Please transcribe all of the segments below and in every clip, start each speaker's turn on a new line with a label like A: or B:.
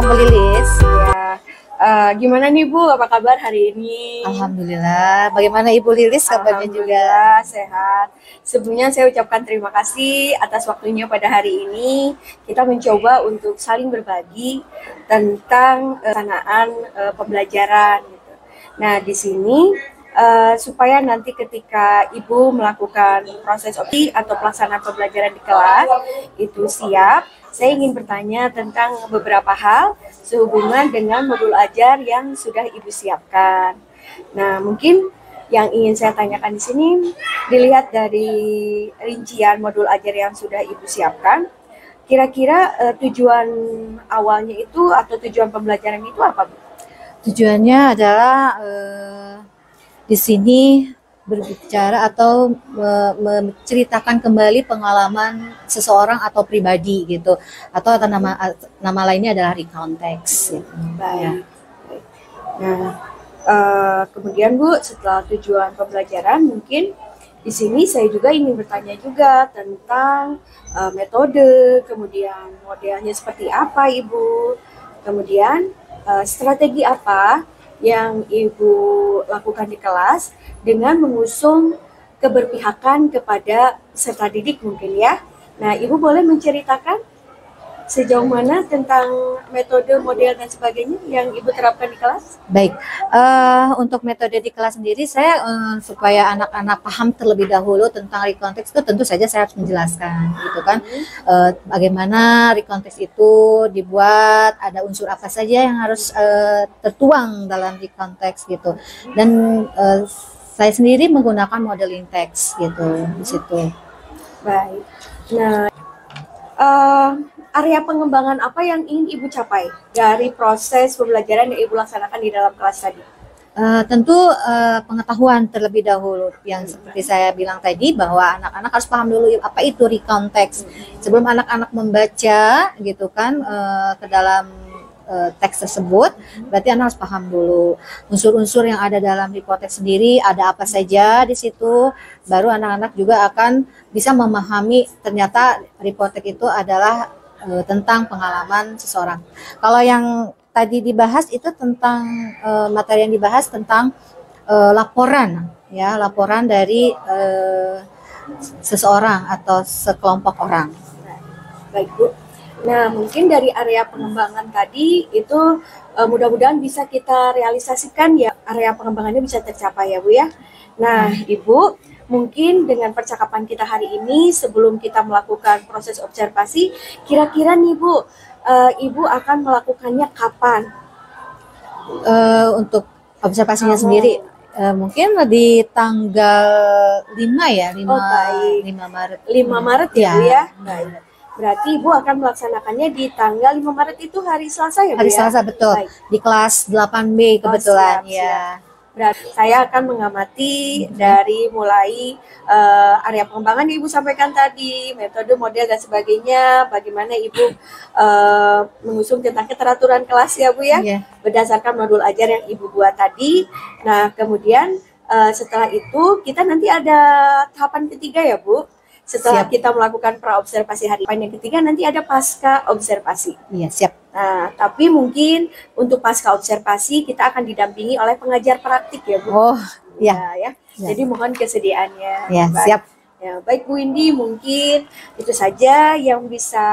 A: Malam Bu Lilis.
B: Gimana nih Bu, apa kabar hari ini?
A: Alhamdulillah. Bagaimana Ibu Lilis kabarnya juga?
B: Alhamdulillah sehat. Sebelumnya saya ucapkan terima kasih atas waktunya pada hari ini. Kita mencoba untuk saling berbagi tentang pelaksanaan pembelajaran. Gitu. Nah di sini supaya nanti ketika Ibu melakukan proses opsi atau pelaksanaan pembelajaran di kelas itu siap, saya ingin bertanya tentang beberapa hal sehubungan dengan modul ajar yang sudah Ibu siapkan. Nah, mungkin yang ingin saya tanyakan di sini dilihat dari rincian modul ajar yang sudah Ibu siapkan. Kira-kira tujuan awalnya itu atau tujuan pembelajaran itu apa, Bu?
A: Tujuannya adalah di sini berbicara atau menceritakan kembali pengalaman seseorang atau pribadi gitu, atau nama lainnya adalah recount text. Gitu.
B: Baik. Nah, kemudian Bu, setelah tujuan pembelajaran, mungkin di sini saya juga ingin bertanya juga tentang metode, kemudian modelnya seperti apa Ibu, kemudian strategi apa yang Ibu lakukan di kelas dengan mengusung keberpihakan kepada peserta didik mungkin ya. Nah, Ibu boleh menceritakan sejauh mana tentang metode, model, dan sebagainya yang Ibu terapkan di kelas?
A: Baik, untuk metode di kelas sendiri saya supaya anak-anak paham terlebih dahulu tentang recontext itu tentu saja saya harus menjelaskan gitu kan, bagaimana recontext itu dibuat, ada unsur apa saja yang harus tertuang dalam recontext gitu, dan saya sendiri menggunakan modeling text gitu di situ.
B: Baik. Nah, area pengembangan apa yang ingin Ibu capai dari proses pembelajaran yang Ibu laksanakan di dalam kelas tadi?
A: Tentu pengetahuan terlebih dahulu yang seperti saya bilang tadi, bahwa anak-anak harus paham dulu apa itu recount text sebelum anak-anak membaca gitu kan ke dalam teks tersebut. Berarti anak harus paham dulu unsur-unsur yang ada dalam recount text sendiri, ada apa saja di situ, baru anak-anak juga akan bisa memahami ternyata recount text itu adalah tentang pengalaman seseorang. Kalau yang tadi dibahas itu tentang materi yang dibahas tentang laporan ya, laporan dari seseorang atau sekelompok orang.
B: Baik Bu. Nah, mungkin dari area pengembangan tadi itu mudah-mudahan bisa kita realisasikan ya, area pengembangannya bisa tercapai ya Bu ya. Nah, Ibu, mungkin dengan percakapan kita hari ini sebelum kita melakukan proses observasi, kira-kira nih Bu, Ibu akan melakukannya kapan?
A: Untuk observasinya sendiri mungkin di tanggal 5 ya, 5 Maret.
B: 5 Maret ya Bu ya. Baik. Berarti Ibu akan melaksanakannya di tanggal 5 Maret itu hari Selasa ya Bu?
A: Hari Selasa, betul. Baik. Di kelas 8B kebetulan.
B: Siap. Berarti saya akan mengamati dari mulai area pengembangan yang Ibu sampaikan tadi, metode, model, dan sebagainya, bagaimana Ibu mengusung tentang keteraturan kelas ya Bu ya, berdasarkan modul ajar yang Ibu buat tadi. Nah, kemudian setelah itu kita nanti ada tahapan ketiga ya Bu. Setelah kita melakukan pra-observasi hari yang ketiga, nanti ada pasca observasi.
A: Iya, siap.
B: Nah, tapi mungkin untuk pasca observasi kita akan didampingi oleh pengajar praktik ya Bu.
A: Oh, iya.
B: Ya. Jadi mohon kesediaannya.
A: Ya, siap.
B: Ya, baik Bu Windy, mungkin itu saja yang bisa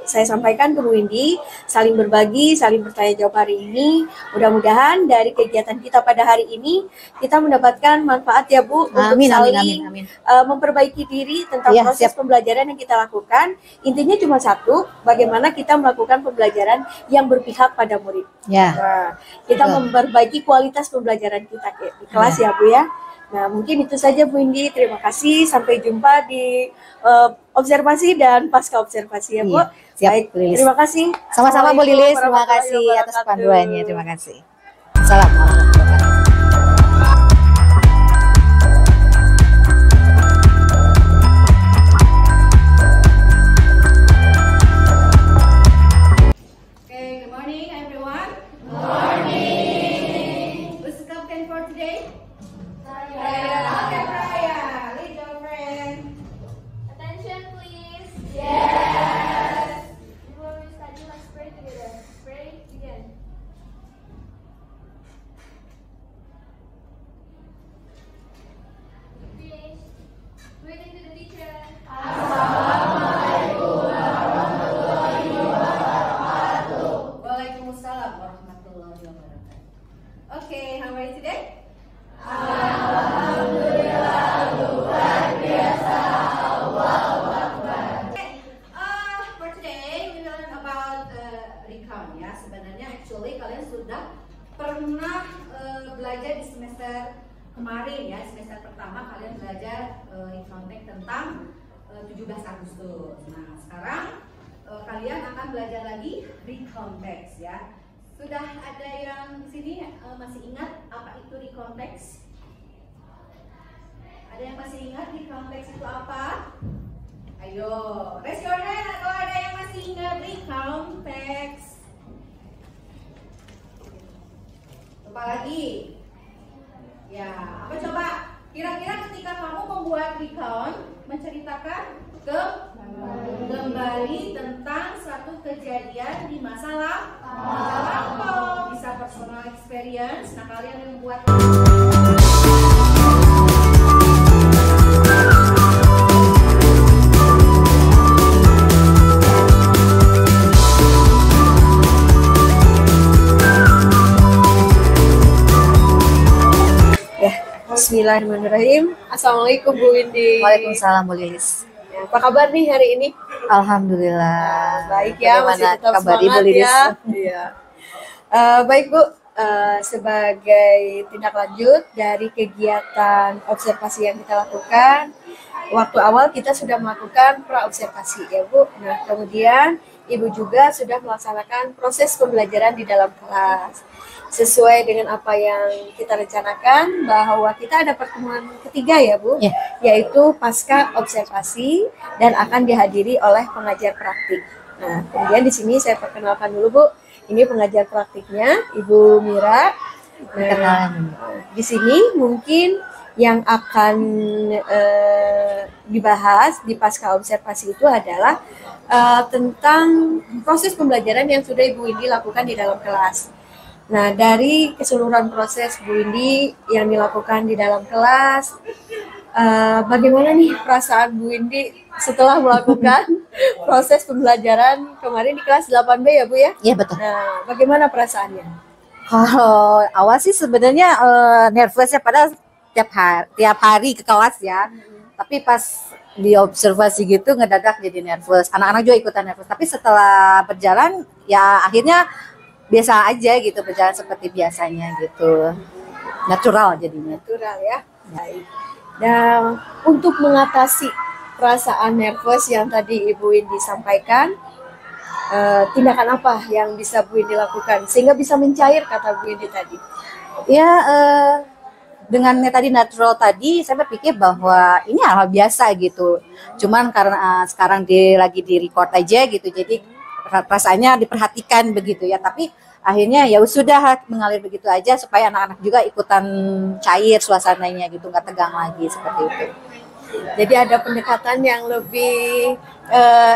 B: saya sampaikan ke Bu Windy. Saling berbagi, saling bertanya jawab hari ini. Mudah-mudahan dari kegiatan kita pada hari ini kita mendapatkan manfaat ya Bu, untuk saling memperbaiki diri tentang proses pembelajaran yang kita lakukan. Intinya cuma satu, bagaimana kita melakukan pembelajaran yang berpihak pada murid. Nah, kita memperbaiki kualitas pembelajaran kita di kelas ya Bu ya. Nah, mungkin itu saja Bu Windy. Terima kasih. Sampai jumpa di observasi dan pasca observasi ya Bu.
A: Siap,
B: baik, terima kasih.
A: Sama-sama Bu Lilis. Terima kasih atas panduannya. Terima kasih. Assalamualaikum.
C: Okay, good morning everyone. Good morning. Who's the captain for today? Okay, Raya, lead your friend. Attention, please. Yes. Before we study, let's pray Okay, how are you today? Okay, for today we learn about recount ya. Sebenarnya actually kalian sudah pernah belajar di semester kemarin ya, semester pertama kalian belajar recount text tentang 17 Agustus. Nah, sekarang kalian akan belajar lagi recount text ya. Sudah ada yang di sini masih ingat apa itu recount text? Ada yang masih ingat recount text itu apa? Ayo, raise your hand atau ada yang masih ingat recount text? Lupa lagi? Ya, apa coba? Kira-kira ketika kamu membuat recount, menceritakan kembali tentang suatu kejadian di masa lampau. Bisa personal experience. Nah, kalian membuat
B: Bismillahirrahmanirrahim. Assalamualaikum Bu Windy.
A: Waalaikumsalam Bu Lilis.
B: Ya, apa kabar nih hari ini?
A: Alhamdulillah.
B: Baik ya, masih
A: Bagaimana
B: tetap
A: kabar Ibu
B: semangat
A: Lilis?
B: ya. Iya. Baik Bu, sebagai tindak lanjut dari kegiatan observasi yang kita lakukan, waktu awal kita sudah melakukan pra-observasi ya Bu. Nah, kemudian Ibu juga sudah melaksanakan proses pembelajaran di dalam kelas. Sesuai dengan apa yang kita rencanakan, bahwa kita ada pertemuan ketiga ya Bu,
A: Ya.
B: yaitu pasca observasi dan akan dihadiri oleh pengajar praktik. Nah, kemudian di sini saya perkenalkan dulu Bu, ini pengajar praktiknya Ibu Mira. Nah, di sini mungkin yang akan dibahas di pasca observasi itu adalah tentang proses pembelajaran yang sudah Ibu Windy lakukan di dalam kelas. Nah, dari keseluruhan proses Bu Windy yang dilakukan di dalam kelas, bagaimana nih perasaan Bu Windy setelah melakukan proses pembelajaran kemarin di kelas 8B ya Bu ya?
A: Iya betul.
B: Nah, bagaimana perasaannya?
A: Kalau awal sih sebenarnya nervous ya, pada tiap hari ke kelas ya. Tapi pas di observasi gitu ngedadak jadi nervous. Anak-anak juga ikutan nervous. Tapi setelah berjalan ya akhirnya biasa aja gitu, berjalan seperti biasanya gitu. Natural jadinya.
B: Natural ya. Baik. Dan untuk mengatasi perasaan nervous yang tadi Ibu Windy sampaikan, tindakan apa yang bisa Bu Windy lakukan sehingga bisa mencair kata Bu Windy tadi?
A: Ya dengan tadi natural tadi saya berpikir bahwa ini hal biasa gitu. Cuman karena sekarang lagi di record aja gitu, jadi rasanya diperhatikan begitu ya. Tapi akhirnya ya sudah mengalir begitu aja supaya anak-anak juga ikutan cair suasananya gitu, nggak tegang lagi seperti itu.
B: Jadi ada pendekatan yang lebih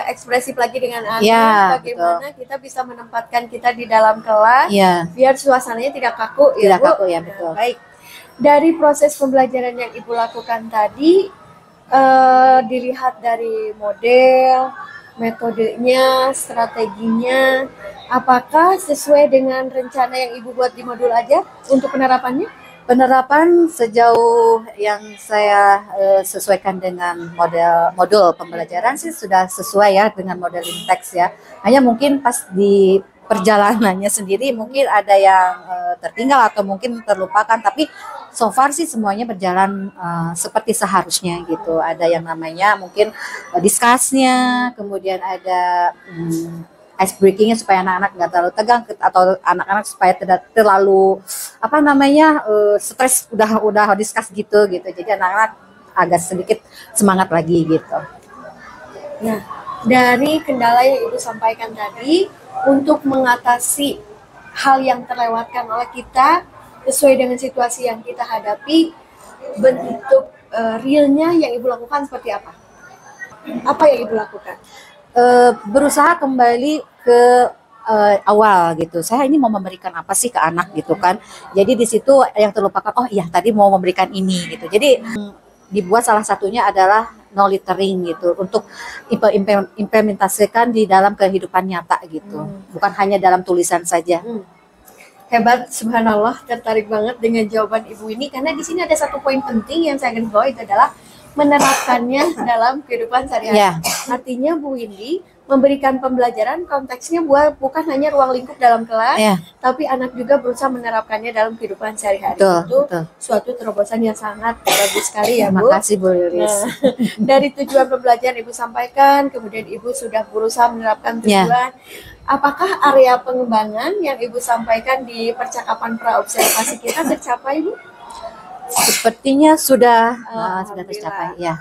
B: ekspresif lagi dengan anak.
A: Ya,
B: bagaimana kita bisa menempatkan kita di dalam kelas
A: Ya.
B: biar suasananya tidak kaku ya
A: Tidak
B: Bu.
A: kaku ya, betul.
B: Baik. Dari proses pembelajaran yang Ibu lakukan tadi, dilihat dari model, metodenya, strateginya, apakah sesuai dengan rencana yang Ibu buat di modul aja untuk penerapannya?
A: Penerapan sejauh yang saya sesuaikan dengan modul pembelajaran sih sudah sesuai ya dengan model teks ya. Hanya mungkin pas di perjalanannya sendiri mungkin ada yang tertinggal atau mungkin terlupakan, tapi so far sih semuanya berjalan seperti seharusnya gitu. Ada yang namanya mungkin discuss-nya, kemudian ada ice breakingnya supaya anak-anak nggak terlalu tegang, atau anak-anak supaya tidak terlalu stres udah discuss gitu. Jadi anak-anak agak sedikit semangat lagi gitu.
B: Nah, dari kendala yang Ibu sampaikan tadi, untuk mengatasi hal yang terlewatkan oleh kita sesuai dengan situasi yang kita hadapi, bentuk realnya yang Ibu lakukan seperti apa? Apa yang Ibu lakukan?
A: Berusaha kembali ke awal gitu. Saya ini mau memberikan apa sih ke anak gitu kan. Jadi di situ yang terlupakan, oh iya tadi mau memberikan ini gitu. Jadi dibuat salah satunya adalah no littering gitu, untuk implementasikan di dalam kehidupan nyata gitu. Bukan hanya dalam tulisan saja.
B: Hebat, subhanallah, tertarik banget dengan jawaban Ibu ini karena di sini ada satu poin penting yang saya garis bawahi, itu adalah menerapkannya dalam kehidupan sehari-hari.
A: Ya.
B: Artinya Bu Windy memberikan pembelajaran konteksnya bukan hanya ruang lingkup dalam kelas,
A: Ya.
B: tapi anak juga berusaha menerapkannya dalam kehidupan sehari-hari.
A: Betul,
B: Itu
A: betul.
B: suatu terobosan yang sangat bagus sekali ya
A: Terima
B: Bu.
A: kasih Bu Lilis.
B: Nah, dari tujuan pembelajaran Ibu sampaikan, kemudian Ibu sudah berusaha menerapkan
A: Ya.
B: tujuan. Apakah area pengembangan yang Ibu sampaikan di percakapan praobservasi kita tercapai, Bu?
A: Sepertinya sudah
B: Alhamdulillah.
A: tercapai ya.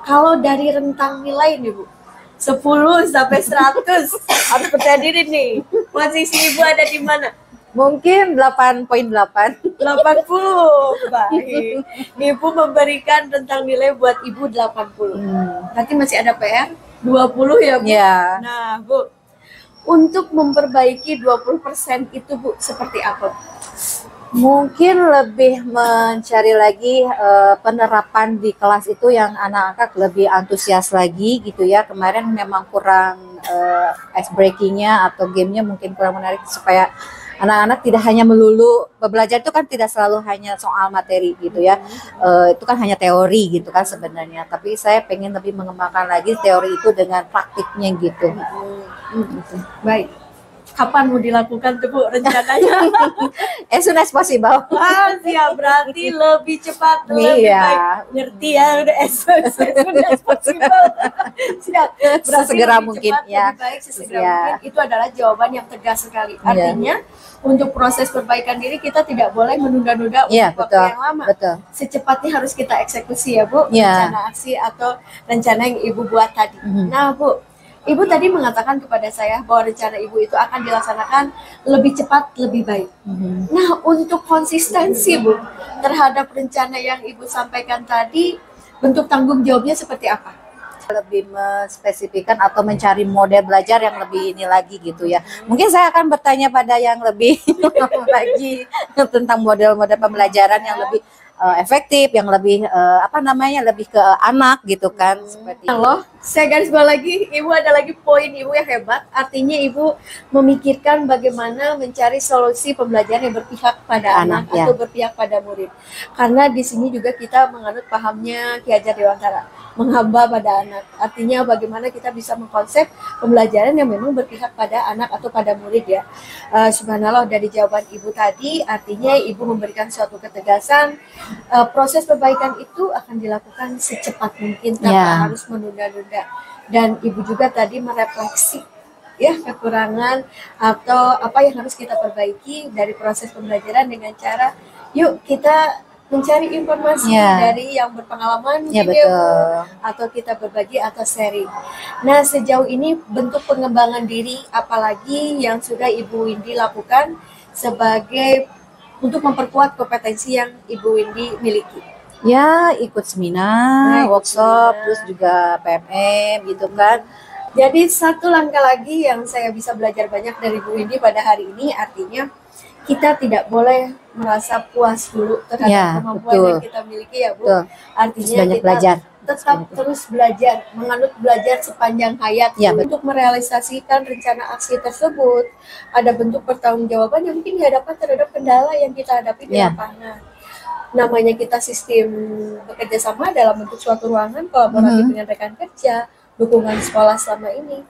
B: Kalau dari rentang nilai nih, Bu, 10 sampai 100, harus percaya diri nih. Posisi Ibu ada di mana?
A: Mungkin 8,8.
B: 80. Baik. Ibu memberikan rentang nilai buat Ibu 80. Berarti masih ada PR 20 ya, Bu?
A: Ya.
B: Nah, Bu, untuk memperbaiki 20% itu, Bu, seperti apa?
A: Mungkin lebih mencari lagi penerapan di kelas itu yang anak-anak lebih antusias lagi gitu ya. Kemarin memang kurang ice breakingnya atau gamenya mungkin kurang menarik supaya anak-anak tidak hanya melulu belajar itu kan tidak selalu hanya soal materi gitu ya. Itu kan hanya teori gitu kan sebenarnya. Tapi saya pengen lebih mengembangkan lagi teori itu dengan praktiknya gitu.
B: Baik. Kapan mau dilakukan tuh, Bu, rencananya?
A: As soon as possible.
B: Wah, siap, berarti lebih cepat, lebih
A: Iya.
B: baik. Ngerti ya, udah as soon as possible. Siap. Berarti
A: Sesegera
B: lebih
A: mungkin,
B: cepat,
A: ya.
B: lebih baik, sesegera
A: Ya.
B: mungkin. Itu adalah jawaban yang tegas sekali.
A: Iya.
B: Artinya, untuk proses perbaikan diri kita tidak boleh menunda-nunda
A: Iya,
B: untuk waktu
A: betul.
B: yang lama.
A: Betul.
B: Secepatnya harus kita eksekusi ya, Bu,
A: Iya.
B: rencana aksi atau rencana yang Ibu buat tadi. Nah, Bu, Ibu tadi mengatakan kepada saya bahwa rencana Ibu itu akan dilaksanakan lebih cepat, lebih baik. Nah, untuk konsistensi, Bu, terhadap rencana yang Ibu sampaikan tadi, bentuk tanggung jawabnya seperti apa?
A: Lebih menspesifikkan atau mencari model belajar yang lebih ini lagi gitu ya. Mungkin saya akan bertanya pada yang lebih lagi tentang model-model pembelajaran yang lebih efektif, yang lebih lebih ke anak gitu kan seperti itu.
B: Halo, saya garis bawah lagi, Ibu ada lagi poin Ibu yang hebat. Artinya Ibu memikirkan bagaimana mencari solusi pembelajaran yang berpihak pada anak
A: ya.
B: atau berpihak pada murid. Karena di sini juga kita menganut pahamnya Ki Hajar Dewantara, menghamba pada anak. Artinya bagaimana kita bisa mengkonsep pembelajaran yang memang berpihak pada anak atau pada murid ya. Subhanallah, dari jawaban Ibu tadi, artinya Ibu memberikan suatu ketegasan. Proses perbaikan itu akan dilakukan secepat mungkin tanpa
A: Ya.
B: harus menunda-nunda. Dan Ibu juga tadi merefleksi ya kekurangan atau apa yang harus kita perbaiki dari proses pembelajaran dengan cara yuk kita mencari informasi
A: Ya.
B: dari yang berpengalaman
A: Ya,
B: gitu ya, Bu.
A: betul.
B: Atau kita berbagi atau sharing. Nah, sejauh ini bentuk pengembangan diri apalagi yang sudah Ibu Windy lakukan sebagai untuk memperkuat kompetensi yang Ibu Windy miliki?
A: Ya, ikut seminar,
B: Ikut
A: workshop,
B: seminar.
A: terus juga PMM gitu kan.
B: Jadi satu langkah lagi yang saya bisa belajar banyak dari Bu Windy pada hari ini, artinya kita tidak boleh merasa puas dulu terhadap
A: Ya,
B: kemampuan
A: betul.
B: yang kita miliki ya Bu.
A: Betul.
B: Artinya
A: Banyak
B: kita
A: belajar.
B: tetap terus belajar, menganut belajar sepanjang hayat.
A: Ya,
B: Untuk merealisasikan rencana aksi tersebut, ada bentuk pertanggungjawaban yang mungkin dihadapkan terhadap kendala yang kita hadapi di
A: Ya.
B: lapangan. Namanya kita sistem bekerja sama dalam bentuk suatu ruangan kolaboratif dengan rekan kerja, dukungan sekolah selama ini.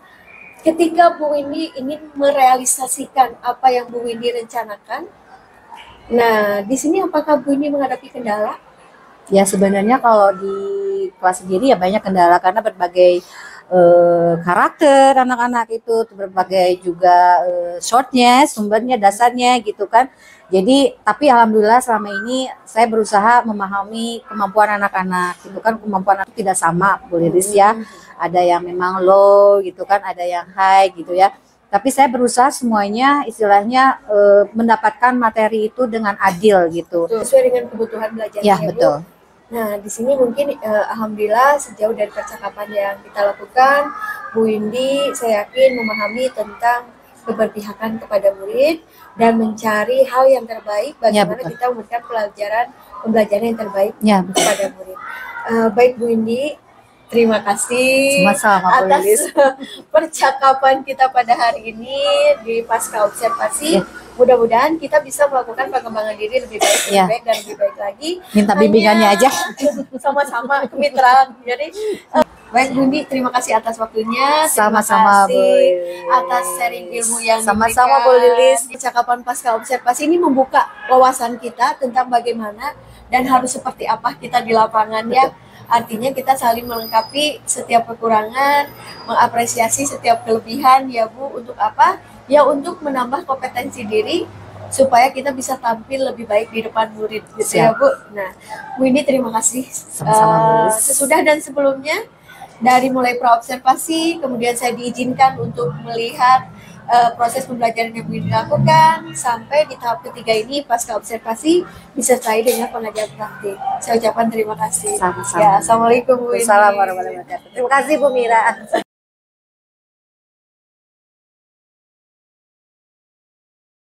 B: Ketika Bu Windy ingin merealisasikan apa yang Bu Windy rencanakan, nah di sini apakah Bu Windy menghadapi kendala?
A: Ya sebenarnya kalau di kelas sendiri ya banyak kendala karena berbagai karakter anak-anak itu, berbagai juga shortnya, sumbernya, dasarnya gitu kan. Jadi tapi alhamdulillah selama ini saya berusaha memahami kemampuan anak-anak gitu kan. Kemampuan anak tidak sama, boleh ya. Ada yang memang low gitu kan, ada yang high gitu ya. Tapi saya berusaha semuanya istilahnya mendapatkan materi itu dengan adil gitu.
B: Sesuai dengan kebutuhan belajarnya
A: Ya,
B: Bu.
A: betul.
B: Nah, di sini mungkin alhamdulillah sejauh dari percakapan yang kita lakukan, Bu Windy saya yakin memahami tentang keberpihakan kepada murid dan mencari hal yang terbaik bagaimana
A: betul.
B: kita memberikan pembelajaran yang terbaik
A: Ya, betul.
B: kepada murid. Baik Bu Windy, Terima kasih
A: Sama-sama, Bu Lilis.
B: atas percakapan kita pada hari ini di Pasca Observasi. Mudah-mudahan kita bisa melakukan pengembangan diri lebih baik, lebih baik dan lebih baik lagi.
A: Minta bimbingannya aja.
B: Sama-sama kemitraan. Jadi baik Bu Indi, terima kasih atas waktunya.
A: Sama-sama,
B: Terima
A: Bu
B: kasih
A: Lilis.
B: atas sharing ilmu yang
A: Sama-sama,
B: diberikan.
A: Bu Lilis.
B: Percakapan Pasca Observasi ini membuka wawasan kita tentang bagaimana dan harus seperti apa kita di lapangan ya. Artinya kita saling melengkapi setiap kekurangan, mengapresiasi setiap kelebihan ya Bu. Untuk apa? Ya untuk menambah kompetensi diri supaya kita bisa tampil lebih baik di depan murid gitu ya Bu. Nah, Bu Indi terima kasih.
A: Sama-sama, Bu Lilis.
B: Sesudah dan sebelumnya dari mulai praobservasi, kemudian saya diizinkan untuk melihat proses pembelajaran yang Bu Indi lakukan sampai di tahap ketiga ini pasca observasi disertai dengan pengajaran praktik. Saya ucapkan terima kasih.
A: Sama-sama.
B: Ya, assalamualaikum Bu Indi.
A: Assalamualaikum warahmatullahi wabarakatuh. Terima kasih Bu Mira.